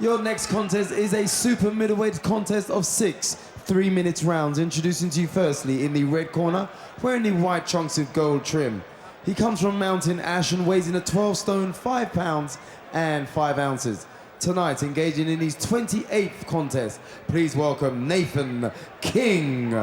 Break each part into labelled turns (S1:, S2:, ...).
S1: Your next contest is a super middleweight contest of 6 3-minute rounds. Introducing to you firstly in the red corner, wearing the white trunks with gold trim. He comes from Mountain Ash and weighs in at 12 stone, 5 pounds and 5 ounces. Tonight, engaging in his 28th contest, please welcome Nathan King.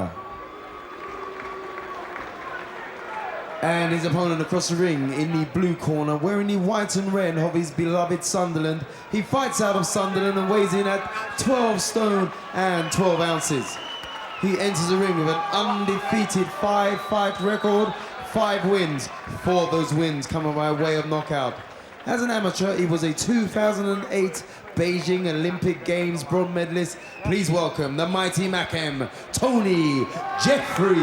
S1: And his opponent across the ring in the blue corner, wearing the white and red of his beloved Sunderland. He fights out of Sunderland and weighs in at 12 stone and 12 ounces. He enters the ring with an undefeated 5-fight record, 5 wins. 4 of those wins coming by way of knockout. As an amateur, he was a 2008 Beijing Olympic Games bronze medalist. Please welcome the mighty Mackem, Tony Jeffries.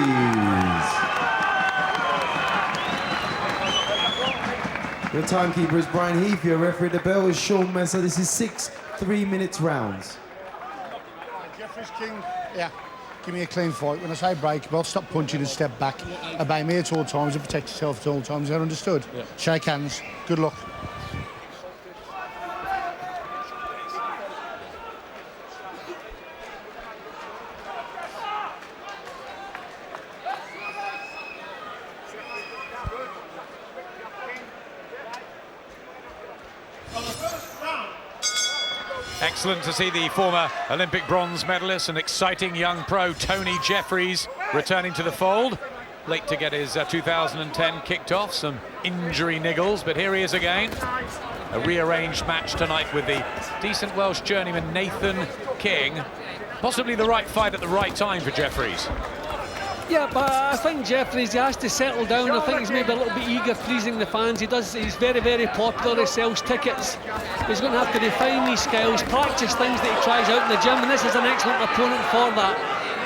S1: Your timekeeper is Brian Heath. Your referee at the bell is Sean Messer. This is 6 3-minute rounds.
S2: Jeffries King, yeah, give me a clean fight. When I say break, well, stop punching and step back. Obey me at all times and protect yourself at all times. Is that understood? Yeah. Shake hands. Good luck.
S3: Excellent to see the former Olympic bronze medalist and exciting young pro Tony Jeffries returning to the fold. Late to get his 2010 kicked off, some injury niggles, but here he is again. A rearranged match tonight with the decent Welsh journeyman Nathan King. Possibly the right fight at the right time for Jeffries.
S4: Yeah, but I think Jeffries, he has to settle down. I think he's maybe a little bit eager pleasing the fans. He's very, very popular. He sells tickets. He's going to have to refine these skills, practice things that he tries out in the gym, and this is an excellent opponent for that.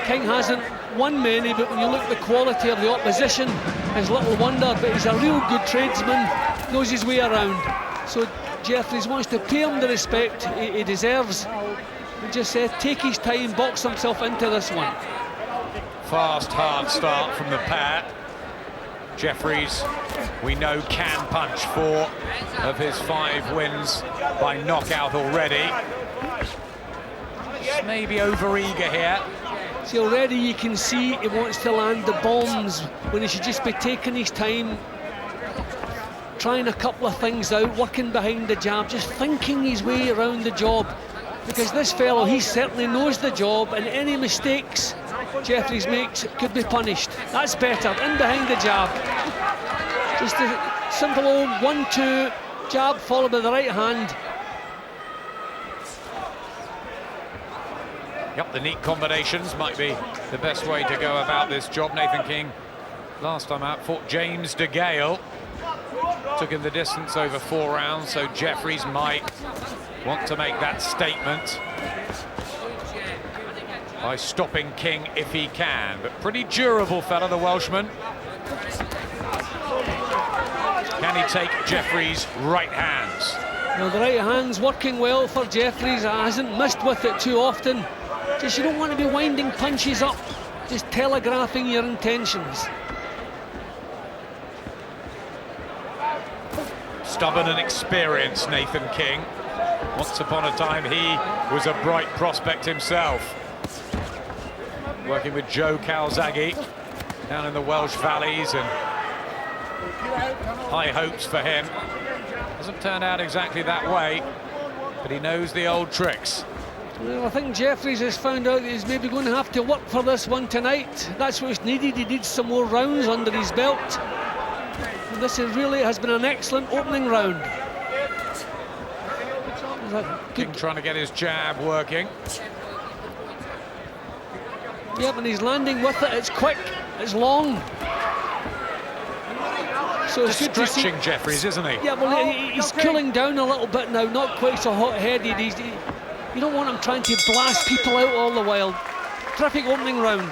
S4: King hasn't won many, but when you look at the quality of the opposition, it's little wonder, but he's a real good tradesman, knows his way around. So Jeffries wants to pay him the respect he deserves. And just take his time, box himself into this one.
S3: Fast, hard start from the pair. Jeffries, we know, can punch. 4 of his 5 wins by knockout already. Just maybe over-eager here.
S4: See, already you can see he wants to land the bombs when he should just be taking his time, trying a couple of things out, working behind the jab, just thinking his way around the job. Because this fellow, he certainly knows the job, and any mistakes Jeffries makes could be punished. That's better, in behind the jab. Just a simple old 1-2 jab followed by the right hand.
S3: Yep, the neat combinations might be the best way to go about this job. Nathan King, last time out, fought James de Gale. Took him the distance over 4 rounds, so Jeffries might want to make that statement by stopping King if he can. But pretty durable fella, the Welshman. Can he take Jeffries' right hands?
S4: Well, the right hand's working well for Jeffries. Hasn't missed with it too often. Just you don't want to be winding punches up, just telegraphing your intentions.
S3: Stubborn and experienced, Nathan King. Once upon a time, he was a bright prospect himself. Working with Joe Calzaghe down in the Welsh valleys, and high hopes for him. Hasn't turned out exactly that way, but he knows the old tricks.
S4: Well, I think Jeffries has found out that he's maybe going to have to work for this one tonight. That's what's needed. He needs some more rounds under his belt. And this really has been an excellent opening round.
S3: King trying to get his jab working.
S4: Yep, and he's landing with it. It's quick, it's long. So it's good to see.
S3: Stretching Jeffries, isn't he?
S4: Yeah, well, he's cooling down a little bit now, not quite so hot-headed. You don't want him trying to blast people out all the while. Terrific opening round.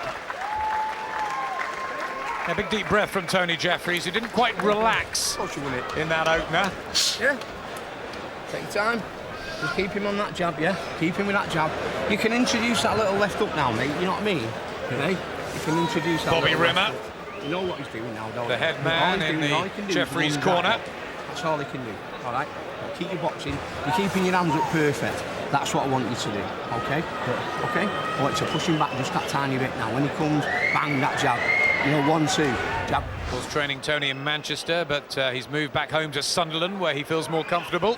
S3: A big deep breath from Tony Jeffries, who didn't quite relax in that opener.
S5: Yeah, take your time. Just keep him on that jab, yeah? Keep him with that jab. You can introduce that little left up now, mate, you know what I mean? Okay? You can introduce that.
S3: Bobby Rimmer.
S5: You know what he's doing now, don't you?
S3: The head man in the Jeffries corner.
S5: That's all he can do, all right? Keep your boxing. You're keeping your hands up perfect. That's what I want you to do, okay? Okay? I want you to push him back just that tiny bit now. When he comes, bang, that jab. You know, 1, 2, jab.
S3: Of course, training Tony in Manchester, but he's moved back home to Sunderland, where he feels more comfortable.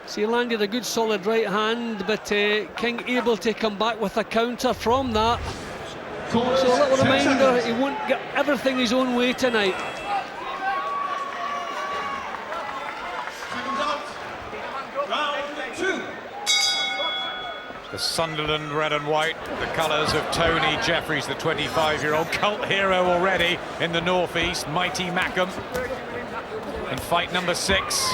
S4: So he landed a good solid right hand, but King able to come back with a counter from that. So a little reminder, he won't get everything his own way tonight.
S3: The Sunderland red and white, the colours of Tony Jeffries, the 25-year-old cult hero already in the northeast, mighty Mackham. And fight number 6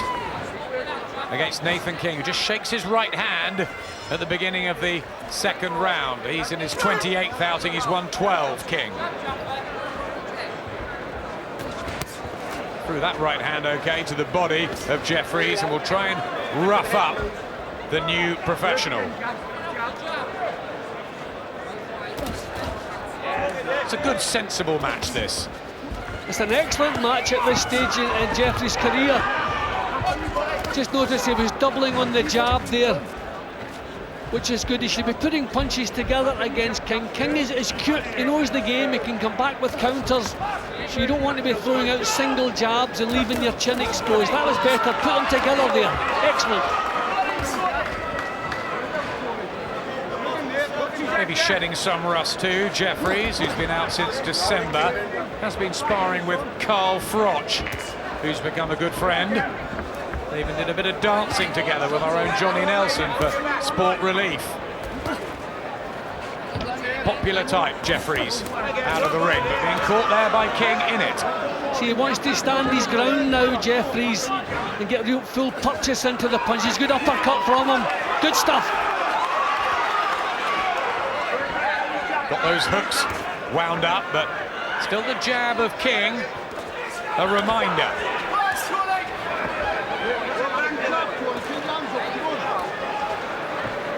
S3: against Nathan King, who just shakes his right hand at the beginning of the second round. He's in his 28th outing, he's won 12, King. Through that right hand, okay, to the body of Jeffries, and will try and rough up the new professional. It's a good, sensible match, this.
S4: It's an excellent match at this stage in Jeffries' career. Just notice he was doubling on the jab there, which is good. He should be putting punches together against King. King is cute, he knows the game, he can come back with counters. So you don't want to be throwing out single jabs and leaving your chin exposed. That was better, put them together there. Excellent.
S3: Maybe shedding some rust too. Jeffries, who's been out since December, has been sparring with Carl Froch, who's become a good friend. They even did a bit of dancing together with our own Johnny Nelson for sport relief. Popular type, Jeffries, out of the ring, but being caught there by King in it.
S4: See, he wants to stand his ground now, Jeffries, and get real full purchase into the punches. Good uppercut from him. Good stuff.
S3: Got those hooks wound up, but still the jab of King, a reminder.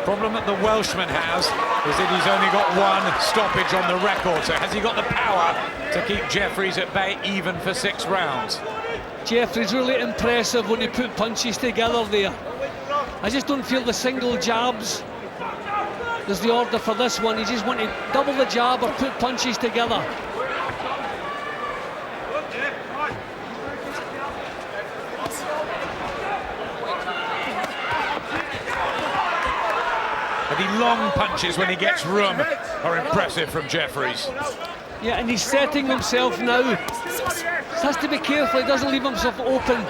S3: Problem that the Welshman has is that he's only got 1 stoppage on the record, so has he got the power to keep Jeffries at bay even for 6 rounds?
S4: Jeffries really impressive when he put punches together there. I just don't feel the single jabs is the order for this one. He just want to double the jab or put punches together.
S3: But the long punches when he gets room are impressive from Jeffries.
S4: Yeah, and he's setting himself now. He has to be careful he doesn't leave himself open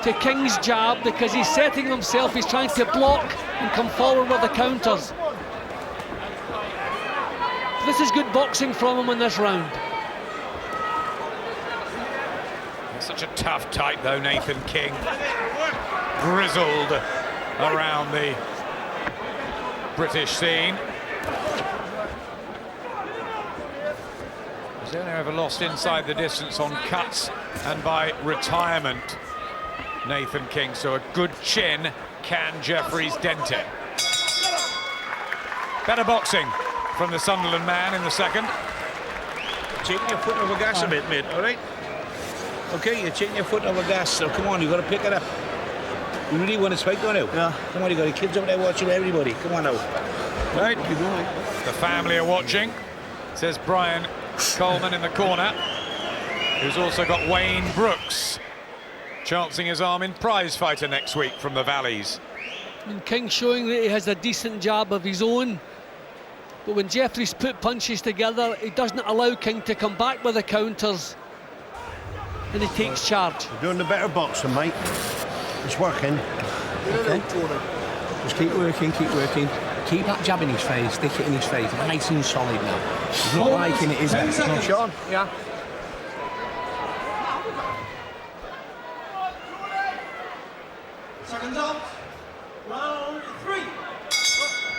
S4: to King's jab, because he's setting himself, he's trying to block and come forward with the counters. This is good boxing from him in this round.
S3: Such a tough type though, Nathan King. Grizzled around the British scene. He's only ever lost inside the distance on cuts and by retirement, Nathan King. So a good chin, can Jeffries dent it? Better boxing from the Sunderland man in the second.
S6: Taking your foot over gas a bit, mate, all right? Okay, you're taking your foot over gas, so come on, you've got to pick it up. You really want to spike on out? Yeah. Come on, you've got the kids over there watching, everybody. Come on now. Right, keep going.
S3: The family are watching, says Brian Coleman in the corner, who's also got Wayne Brooks chancing his arm in prize fighter next week from the Valleys.
S4: And King showing that he has a decent jab of his own. But when Jeffries put punches together, he doesn't allow King to come back with the counters. And he takes charge.
S7: You're doing the better boxing, mate. It's working.
S5: Okay. Just keep working, keep working. Keep that jab in his face, stick it in his face. Nice and solid now. He's not liking it, is he?
S7: Sean?
S5: Yeah.
S8: Seconds out. Round 3.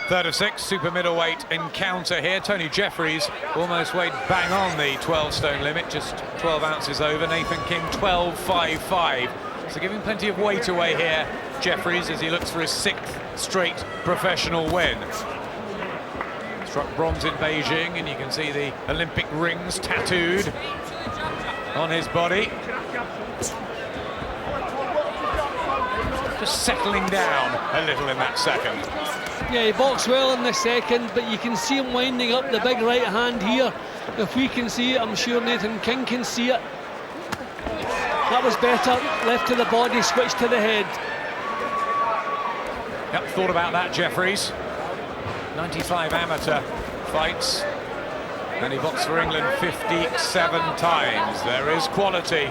S3: Third of 6, super middleweight encounter here. Tony Jeffries almost weighed bang on the 12-stone limit, just 12 ounces over. Nathan King 12.55. So giving plenty of weight away here, Jeffries, as he looks for his 6th straight professional win. Struck bronze in Beijing, and you can see the Olympic rings tattooed on his body. just settling down a little in that second.
S4: Yeah, he boxed well in the second, but you can see him winding up the big right hand here. If we can see it, I'm sure Nathan King can see it. That was better. Left to the body, switch to the head.
S3: Yep, thought about that, Jeffries. 95 amateur fights, and he boxed for England 57 times. There is quality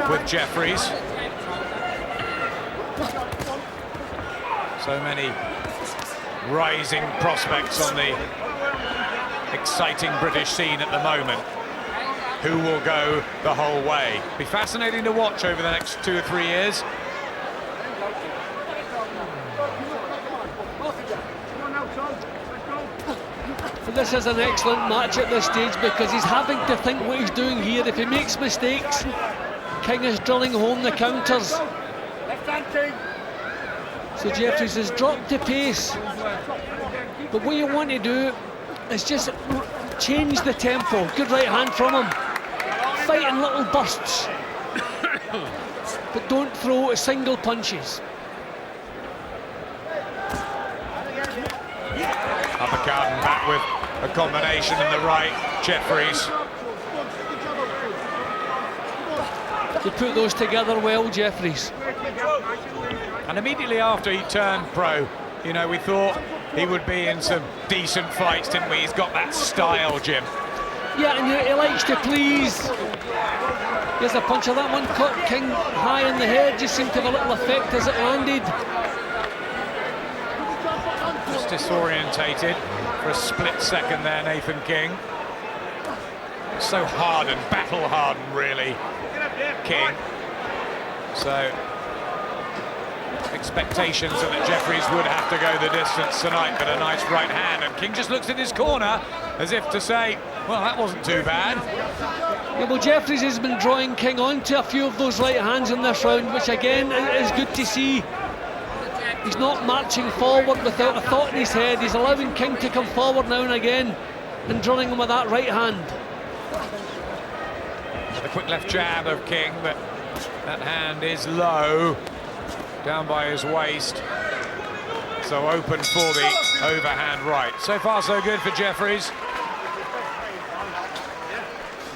S3: with Jeffries. So many rising prospects on the exciting British scene at the moment. Who will go the whole way? Be fascinating to watch over the next 2 or 3 years.
S4: This is an excellent match at this stage because he's having to think what he's doing here. If he makes mistakes, King is drilling home the counters. So Jeffries has dropped the pace. But what you want to do is just change the tempo. Good right hand from him. Fight in little bursts. But don't throw single punches.
S3: Uppercut and back with a combination in the right, Jeffries.
S4: You put those together well, Jeffries.
S3: And immediately after he turned pro, you know, we thought he would be in some decent fights, didn't we? He's got that style, Jim.
S4: Yeah, and he likes to please. Here's a punch of that one, caught King high in the head, just seemed to have a little effect as it landed.
S3: Just disorientated for a split second there, Nathan King. So hardened, battle hardened, really, King. So expectations are that Jeffries would have to go the distance tonight, but a nice right hand, and King just looks in his corner as if to say, well, that wasn't too bad.
S4: Yeah, well, Jeffries has been drawing King onto a few of those right hands in this round, which again is good to see. He's not marching forward without a thought in his head. He's allowing King to come forward now and again and drilling him with that right hand.
S3: The quick left jab of King, but that hand is low, down by his waist. So open for the overhand right. So far, so good for Jeffries.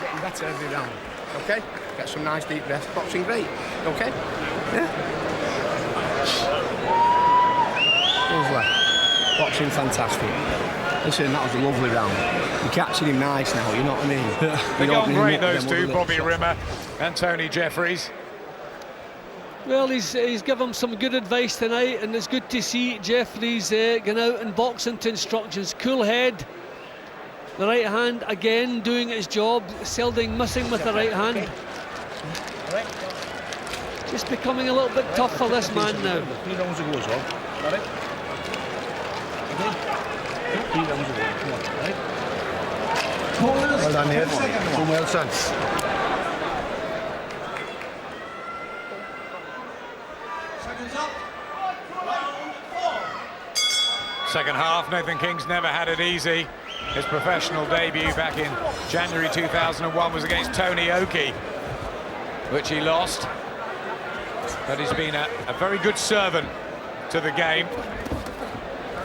S5: Getting better every round, okay? Get some nice deep breaths. Boxing great, okay? Yeah. Lovely. Boxing fantastic. Listen, that was a lovely round. You're catching him nice now, you know what I mean?
S3: They go on great, those two, Bobby Rimmer and Tony Jeffries.
S4: Well, he's given him some good advice tonight, and it's good to see Jeffries going out and boxing to instructions. Cool head. The right hand again doing its job, seldom missing with the right hand. Just becoming a little bit tough for this man now.
S6: 3 rounds ago as well. All right? 3 rounds ago. Come on, all right?
S7: Well done, Ned. Well done.
S3: Second half, Nathan King's never had it easy. His professional debut back in January 2001 was against Tony Oki, which he lost. But he's been a very good servant to the game.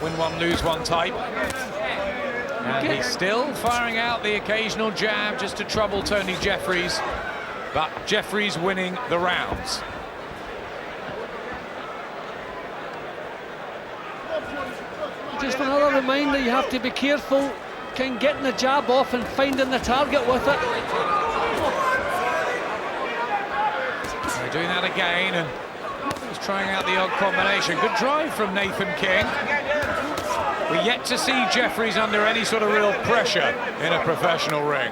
S3: Win one, lose one type. And he's still firing out the occasional jab just to trouble Tony Jeffries. But Jeffries winning the rounds.
S4: Just another reminder, you have to be careful. King getting the jab off and finding the target with it.
S3: They're doing that again, and he's trying out the odd combination. Good drive from Nathan King. We're yet to see Jeffries under any sort of real pressure in a professional ring.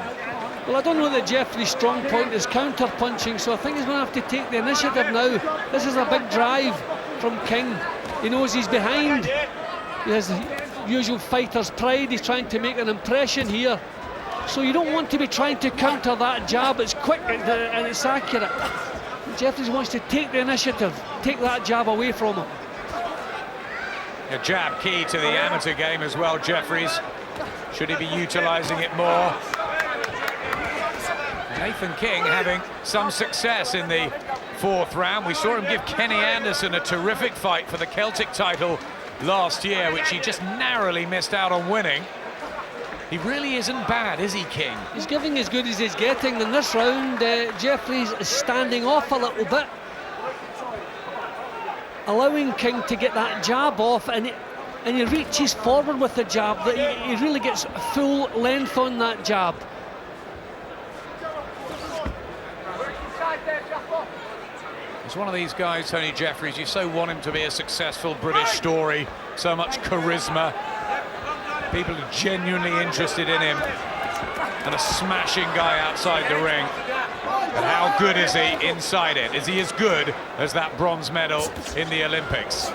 S4: Well, I don't know that Jeffrey's strong point is counter-punching, so I think he's going to have to take the initiative now. This is a big drive from King. He knows he's behind. He has the usual fighter's pride. He's trying to make an impression here. So you don't want to be trying to counter that jab. It's quick and it's accurate. Jeffries wants to take the initiative, take that jab away from him.
S3: A jab key to the amateur game as well, Jeffries. Should he be utilising it more? Nathan King having some success in the 4th round. We saw him give Kenny Anderson a terrific fight for the Celtic title last year, which he just narrowly missed out on winning. He really isn't bad, is he, King?
S4: He's giving as good as he's getting. In this round, Jeffries is standing off a little bit, allowing King to get that jab off, and he reaches forward with the jab. He really gets full length on that jab.
S3: He's one of these guys, Tony Jeffries, you so want him to be a successful British story, so much charisma. People are genuinely interested in him, and a smashing guy outside the ring. But how good is he inside it? Is he as good as that bronze medal in the Olympics?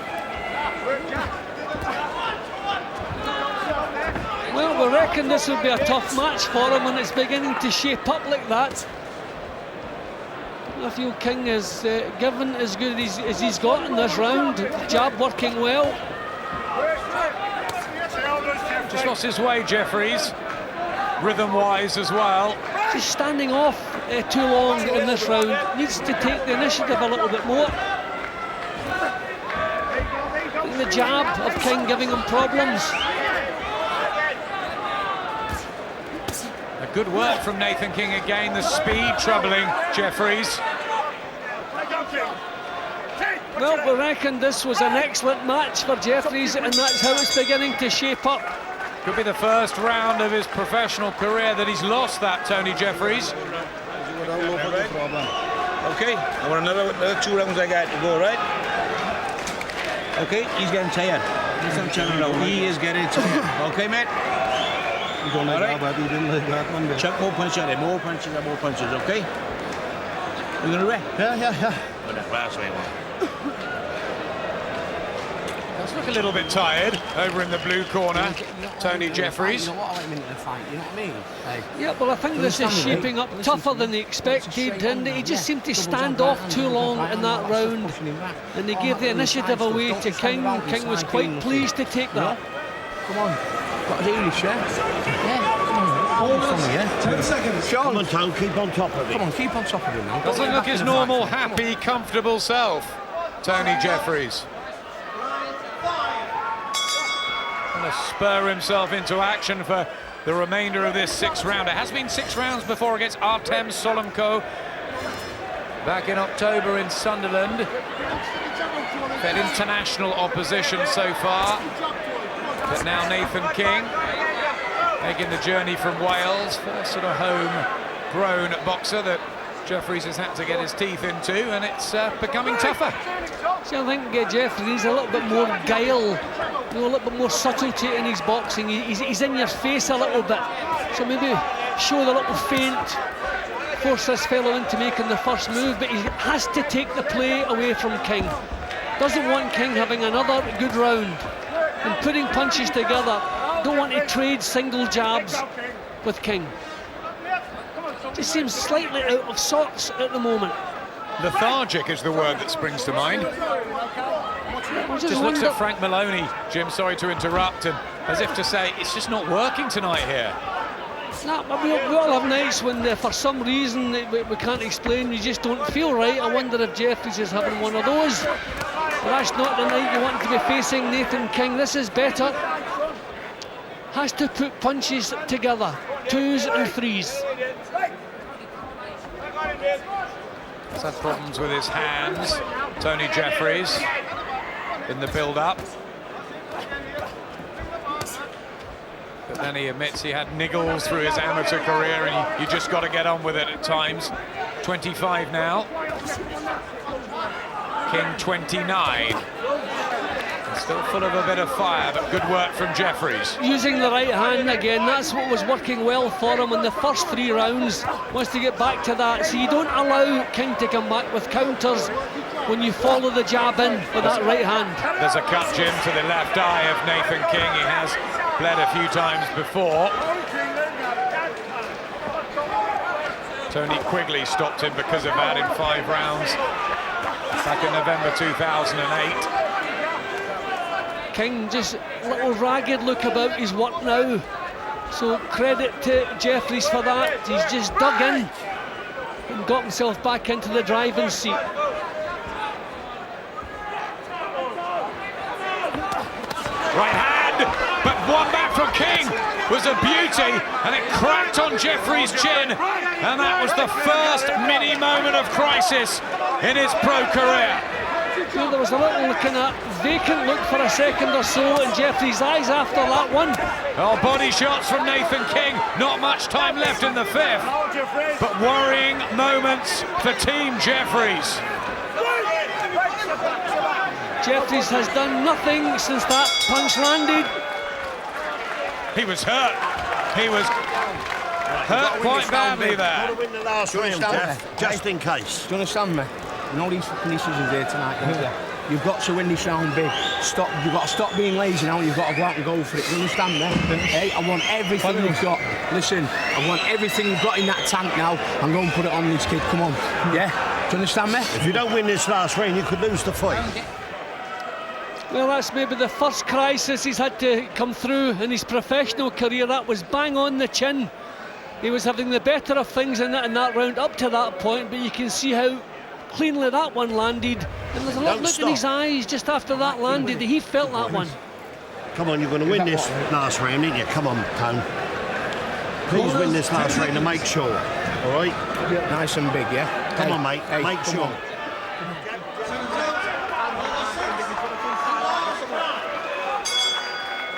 S4: Well, we reckon this would be a tough match for him, and it's beginning to shape up like that. I feel King is given as good as he's got in this round. Jab working well.
S3: Just lost his way, Jeffries, rhythm-wise as well.
S4: Just standing off too long in this round. Needs to take the initiative a little bit more. The jab of King giving him problems.
S3: A good work from Nathan King again, the speed troubling Jeffries.
S4: Well, we reckon this was an excellent match for Jeffries, and that's how it's beginning to shape up.
S3: Could be the first round of his professional career that he's lost that, Tony Jeffries.
S6: Okay, I want another 2 rounds I got to go, right? Okay, he's getting tired. He's not turning around. He is getting tired. Okay, mate?
S7: You don't like that, but he didn't like that one.
S6: Chuck more punches at him, more punches, okay? You gonna ready?
S7: Yeah.
S6: Well, that's what I want.
S3: Does look a little bit tired over in the blue corner, Tony Jeffries.
S5: You know what I like into the fight, you know what I mean? Like,
S4: Yeah, well, I think this is shaping up tougher than he expected, and he just seemed to stand off too long in that round, and he gave the initiative away to King. King was quite pleased to take that.
S5: Come on, got to do this, yeah? Hold from me, yeah?
S1: 10 seconds.
S5: Sean,
S7: Come on, Tom, keep on top of it.
S5: come on, keep on top of him now.
S3: Doesn't look his normal, happy, comfortable self, Tony Jeffries. Going to spur himself into action for the remainder of this 6th round. It has been 6 rounds before against Artem Solomko back in October in Sunderland. Had international opposition so far, but now Nathan King making the journey from Wales, first sort of home-grown boxer that Jeffries has had to get his teeth into, and it's becoming tougher.
S4: See, I think Jeffries needs a little bit more guile, a little bit more subtlety in his boxing. He's in your face a little bit, so maybe show the little feint, force this fellow into making the first move, but he has to take the play away from King. Doesn't want King having another good round and putting punches together. Don't want to trade single jabs with King. Just seems slightly out of sorts at the moment.
S3: Lethargic is the word that springs to mind. Just looks at Frank Maloney, Jim, sorry to interrupt, and as if to say, it's just not working tonight here.
S4: No, we all have nights when for some reason we can't explain, we just don't feel right. I wonder if Jeffries is having one of those. But that's not the night you want to be facing Nathan King. This is better. Has to put punches together, 2s and 3s.
S3: He's had problems with his hands, Tony Jeffries, in the build-up. But then he admits he had niggles through his amateur career, and you just got to get on with it at times. 25 now. King 29. Still full of a bit of fire, but good work from Jeffries.
S4: Using the right hand again, that's what was working well for him in the first 3 rounds. Wants to get back to that, so you don't allow King to come back with counters when you follow the jab in with that right hand.
S3: There's a cut, Jim, to the left eye of Nathan King. He has bled a few times before. Tony Quigley stopped him because of that in 5 rounds back in November 2008.
S4: King just a little ragged look about his work now, so credit to Jeffries for that. He's just dug in and got himself back into the driving seat.
S3: from King was a beauty, and it cracked on Jeffries' chin, and that was the first mini moment of crisis in his pro career.
S4: There was a little kind of vacant look for a second or so in Jeffries' eyes after that one.
S3: Oh, body shots from Nathan King, not much time left in the fifth, but worrying moments for Team Jeffries.
S4: Jeffries has done nothing since that punch landed.
S3: He was hurt. He was hurt quite badly there.
S7: Got to win the last round, Jeff, just in case.
S5: Do you understand me? And all these fucking decisions here tonight, don't you? You've got to win this round big. Stop. You've got to stop being lazy now. You've got to go out and go for it. Do you understand me? Hey, I want everything you've got. Listen, I want everything you've got in that tank now, and go and put it on this kid. Come on. Yeah? Do you understand me?
S7: If you don't win this last round, you could lose the fight.
S4: Well, that's maybe the first crisis he's had to come through in his professional career. That was bang on the chin. He was having the better of things in that round up to that point, but you can see how cleanly that one landed. And there's a look in his eyes just after that landed. He felt that one.
S7: Come on, you're going to win this last round, ain't you? Come on, Tone. Please win this last round to make sure. All right?
S5: Nice and big, yeah?
S7: Come on, mate.
S5: Hey,
S7: make sure.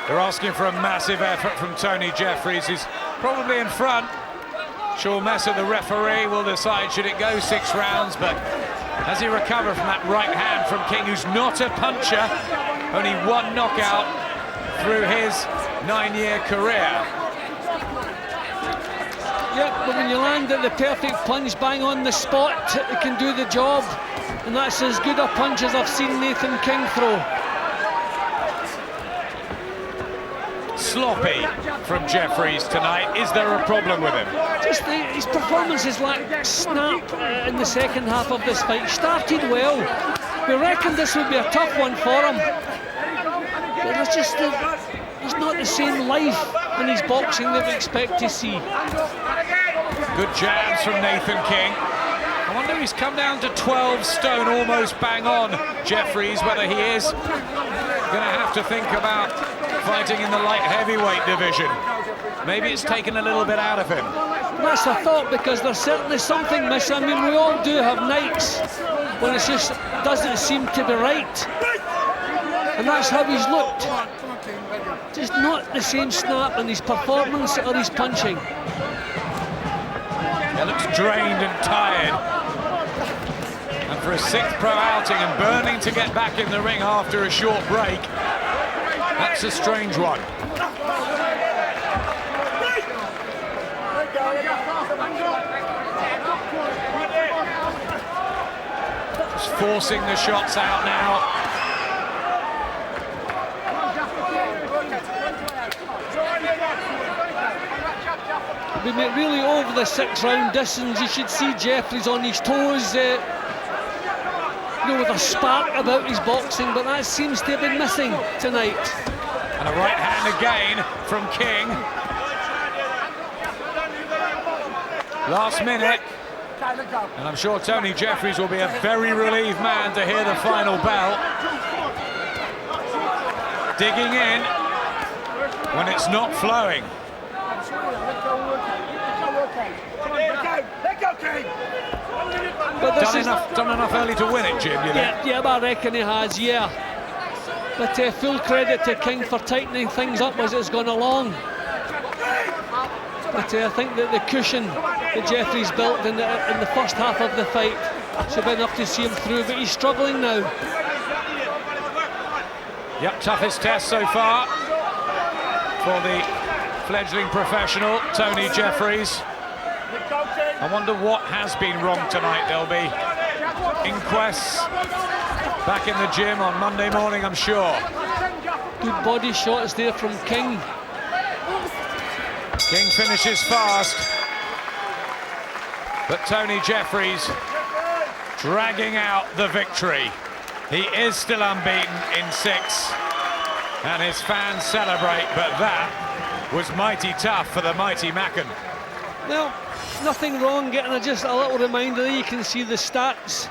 S3: They're asking for a massive effort from Tony Jeffries. He's probably in front. Sean Messer, the referee, will decide should it go 6 rounds, but has he recovered from that right hand from King, who's not a puncher, only 1 knockout through his 9-year career.
S4: Yep, but when you land at the perfect punch bang on the spot, it can do the job, and that's as good a punch as I've seen Nathan King throw.
S3: Sloppy from Jeffries tonight. Is there a problem with him?
S4: Just his performance is like snap in the second half of this fight. Started well. We reckoned this would be a tough one for him. But there's just there's not the same life in his boxing that we expect to see.
S3: Good jabs from Nathan King. I wonder if he's come down to 12 stone, almost bang on Jeffries, whether he is going to have to think about fighting in the light heavyweight division. Maybe it's taken a little bit out of him.
S4: That's a thought, because there's certainly something missing. I mean, we all do have nights when it just doesn't seem to be right. And that's how he's looked. Just not the same snap in his performance or his punching.
S3: He looks drained and tired. And for a 6th pro outing and burning to get back in the ring after a short break, that's a strange one. Just forcing the shots out now.
S4: We mean, really over the 6-round distance, you should see Jeffries on his toes, you know, with a spark about his boxing, but that seems to have been missing tonight.
S3: And a right hand again from King. Last minute, and I'm sure Tony Jeffries will be a very relieved man to hear the final bell. Digging in when it's not flowing.
S4: But this
S3: Done enough early to win it, Jim, you think?
S4: Yeah, I reckon he has, yeah. But full credit to King for tightening things up as it's gone along. But I think that the cushion that Jeffries built in the first half of the fight should be enough to see him through, but he's struggling now.
S3: Yep, toughest test so far for the fledgling professional, Tony Jeffries. I wonder what has been wrong tonight. There'll be inquests back in the gym on Monday morning, I'm sure.
S4: Good body shots there from King.
S3: King finishes fast, but Tony Jeffries dragging out the victory. He is still unbeaten in 6, and his fans celebrate, but that was mighty tough for the mighty Mackin.
S4: Well, nothing wrong getting just a little reminder there. You can see the stats.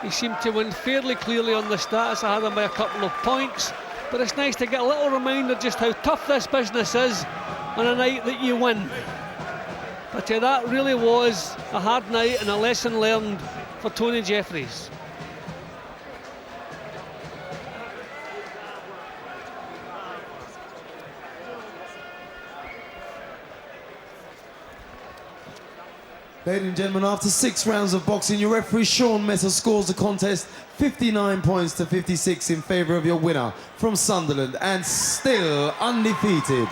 S4: He seemed to win fairly clearly on the stats. I had him by a couple of points. but it's nice to get a little reminder just how tough this business is on a night that you win. But that really was a hard night and a lesson learned for Tony Jeffries.
S1: Ladies and gentlemen, after 6 rounds of boxing, your referee Sean Messer scores the contest 59 points to 56 in favour of your winner from Sunderland and still undefeated,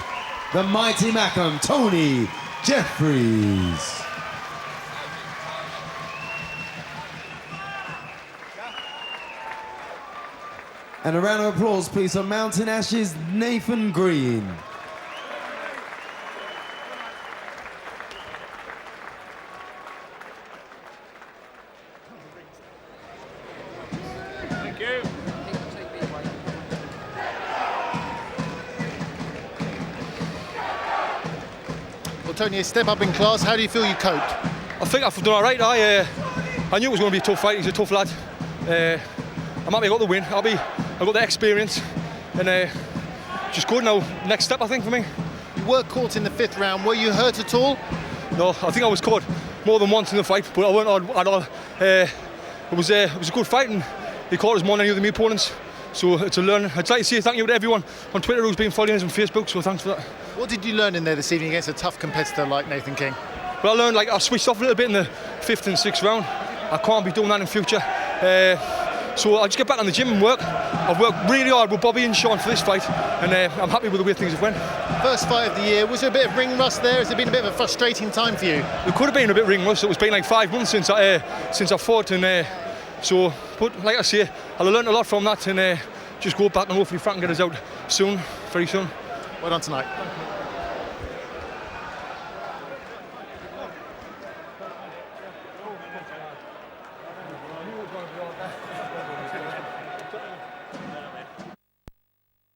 S1: the mighty Mackem, Tony Jeffries. And a round of applause, please, for Mountain Ashes, Nathan Green.
S9: Well, Tony, a step up in class. How do you feel you coped?
S10: I think I've done all right. I knew it was going to be a tough fight. He's a tough lad. I'm happy I got the win. I got the experience, and just good now. Next step, I think, for me.
S9: You were caught in the 5th round. Were you hurt at all?
S10: No, I think I was caught more than once in the fight, but I weren't at all. It was a good fight, and he caught us more than any of my opponents. So it's a learning. I'd like to say thank you to everyone on Twitter who's been following us on Facebook. So thanks for that.
S9: What did you learn in there this evening against a tough competitor like Nathan King?
S10: Well, I learned, like, I switched off a little bit in the 5th and 6th round. I can't be doing that in future. So I'll just get back on the gym and work. I've worked really hard with Bobby and Sean for this fight, and I'm happy with the way things have went.
S9: First fight of the year, was there a bit of ring rust there? Has it been a bit of a frustrating time for you?
S10: It could have been a bit ring rust. It's been like 5 months since I fought, and so, but like I say, I'll learn a lot from that, and just go back and hopefully Frank can get us out soon, very soon.
S9: Well done tonight.